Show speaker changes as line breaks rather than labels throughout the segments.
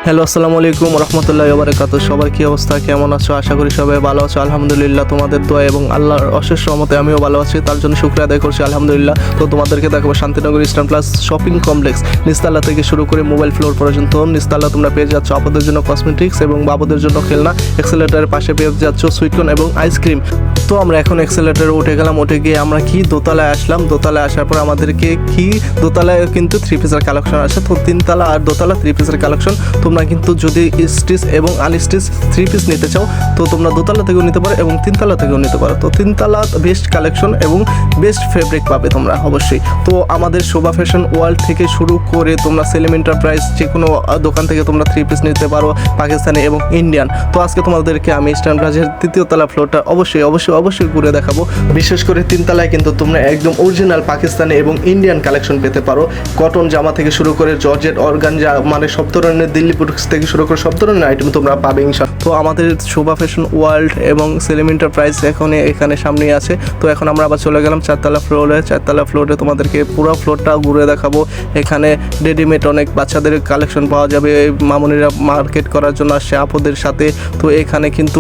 Hello, আসসালামু আলাইকুম রহমতুল্লাহি ওয়া বারাকাতুহু। সবার কী অবস্থা, কেমন আছো? আশা করি সবাই ভালো আছো। আলহামদুলিল্লাহ, তোমাদের দোয়া এবং আল্লাহর অশেষ রহমতে আমিও ভালো আছি, তার জন্য শুকরিয়া আদায় করছি আলহামদুলিল্লাহ। তো তোমাদেরকে দেখাবো Shantinagar Eastern Plus shopping complex নিস্তালা থেকে শুরু করে মোবাইল ফ্লোর পর্যন্ত। নিস্তালা তোমরা পেয়ে যাচ্ছ আপনাদের জন্য কসমেটিক্স এবং বাবুদের জন্য খেলনা। এক্সেলেটারের পাশে পেয়ে যাচ্ছ সুইটকর্ন এবং আইসক্রিম। তো আমরা এখন এক্সেলেটারে উঠে গেলাম, উঠে গিয়ে আমরা কি দোতলায় আসলাম। দোতলায় আসার পর আমাদেরকে কি দোতলায় কিন্তু থ্রি পিসের কালেকশন আসে। তো তিনতলা আর দোতলা থ্রি পিসের কালেকশন। তোমরা কিন্তু যদি স্টিচ এবং আনস্টিচ থ্রি পিস নিতে চাও তো তোমরা দোতলা থেকেও নিতে পারো এবং তিনতলা থেকেও নিতে পারো। তো তিনতলা বেস্ট কালেকশন এবং বেস্ট ফেব্রিক পাবে তোমরা অবশ্যই। তো আমাদের শোভা ফ্যাশন ওয়ার্ল্ড থেকে শুরু করে তোমরা সেলিম এন্টারপ্রাইজ যে কোনো দোকান থেকে তোমরা থ্রি পিস নিতে পারো, পাকিস্তানি এবং ইন্ডিয়ান। তো আজকে তোমাদেরকে আমি ইস্টার্ন প্লাজার তৃতীয় তলা ফ্লোরটা অবশ্যই ঘুরে দেখাবো। বিশেষ করে তিনতলায় কিন্তু তোমরা একদম অরিজিনাল পাকিস্তানি এবং ইন্ডিয়ান কালেকশন পেতে পারো। কটন জামা থেকে শুরু করে জর্জেট, অর্গানজা, মানে সব ধরনের দিল্লি পুরুষ থেকে শুরু করে সব ধরনের আইটেম তোমরা পাবে ইনশাআল্লাহ। তো আমাদের শোভা ফ্যাশন ওয়ার্ল্ড এবং সেলিম এন্টারপ্রাইজ এখানে সামনেই আছে। তো এখন আমরা আবার চলে গেলাম চারতলা ফ্লোরে তোমাদেরকে পুরো ফ্লোরটা ঘুরে দেখাবো। এখানে রেডিমেড অনেক বাচ্চাদের কালেকশন পাওয়া যাবে। মামুনিরা মার্কেট করার জন্য আসছে আপুদের সাথে। তো এখানে কিন্তু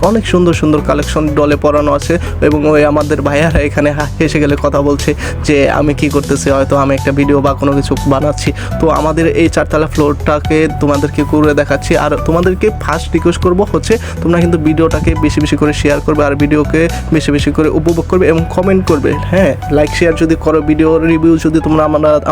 অনেক সুন্দর কালেকশন ডলে পরানো আছে এবং ওই আমাদের ভাইয়ারা এখানে এসে গেলে কথা বলছে যে আমি কি করতেছি, হয়তো আমি একটা ভিডিও বা কোনো কিছু বানাচ্ছি। তো আমাদের এই চারতলা ফ্লোরটাকে তোমাদেরকে ঘুরে দেখাচ্ছি। আর তোমাদেরকে ফার্স্ট রিকোয়েস্ট করবো হচ্ছে তোমরা কিন্তু ভিডিওটাকে বেশি করে শেয়ার করবে আর ভিডিওকে বেশি করে উপভোগ করবে এবং কমেন্ট করবে। হ্যাঁ, লাইক শেয়ার যদি করো, ভিডিও রিভিউ যদি তোমরা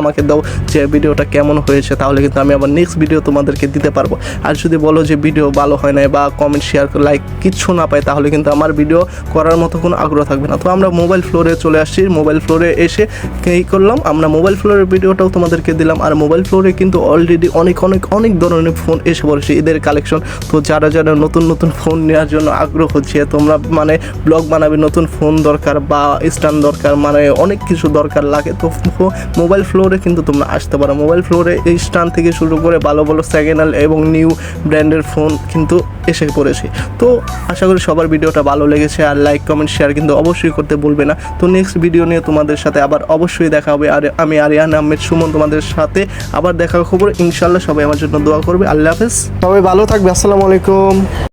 আমাকে দাও যে ভিডিওটা কেমন হয়েছে, তাহলে কিন্তু আমি আবার নেক্সট ভিডিও তোমাদেরকে দিতে পারবো। আর যদি বলো যে ভিডিও ভালো হয় না বা কমেন্ট শেয়ার লাইক কিচ্ছু না পাই, তাহলে কিন্তু আমার ভিডিও করার মতো কোনো আগ্রহ থাকবে না। তো আমরা মোবাইল ফ্লোরে চলে আসছি। মোবাইল ফ্লোরে এসে কী করলাম, আমরা মোবাইল ফ্লোরের ভিডিওটাও তোমাদেরকে দিলাম। আর মোবাইল ফ্লোরে কিন্তু অলরেডি অনেক ধরনের ফোন এসে পড়েছে, ঈদের কালেকশন। তো যারা নতুন ফোন নেওয়ার জন্য আগ্রহ হচ্ছে, তোমরা মানে ব্লগ বানাবে, নতুন ফোন দরকার বা স্ট্যান্ড দরকার, মানে অনেক কিছু দরকার লাগে, তো মোবাইল ফ্লোরে কিন্তু তোমরা আসতে পারো। মোবাইল ফ্লোরে এই স্ট্যান্ড থেকে শুরু করে ভালো সেকেন্ড হ্যান্ড এবং নিউ ব্র্যান্ডের ফোন কিন্তু এসে পড়েছে। তো আশা করি সবার ভিডিওটা ভালো লেগেছে। আর লাইক কমেন্ট শেয়ার কিন্তু অবশ্যই করতে ভুলবে না। তো নেক্সট ভিডিও নিয়ে তোমাদের সাথে আবার অবশ্যই দেখা হবে। আর আমি আরিয়ান আহমেদ সুমন তোমাদের সাথে আবার দেখা খবর ইনশাল্লাহ। সবাই আমার জন্য দোয়া করবে। আল্লাহ হাফেজ, সবাই ভালো থাকবে। আসসালামু আলাইকুম।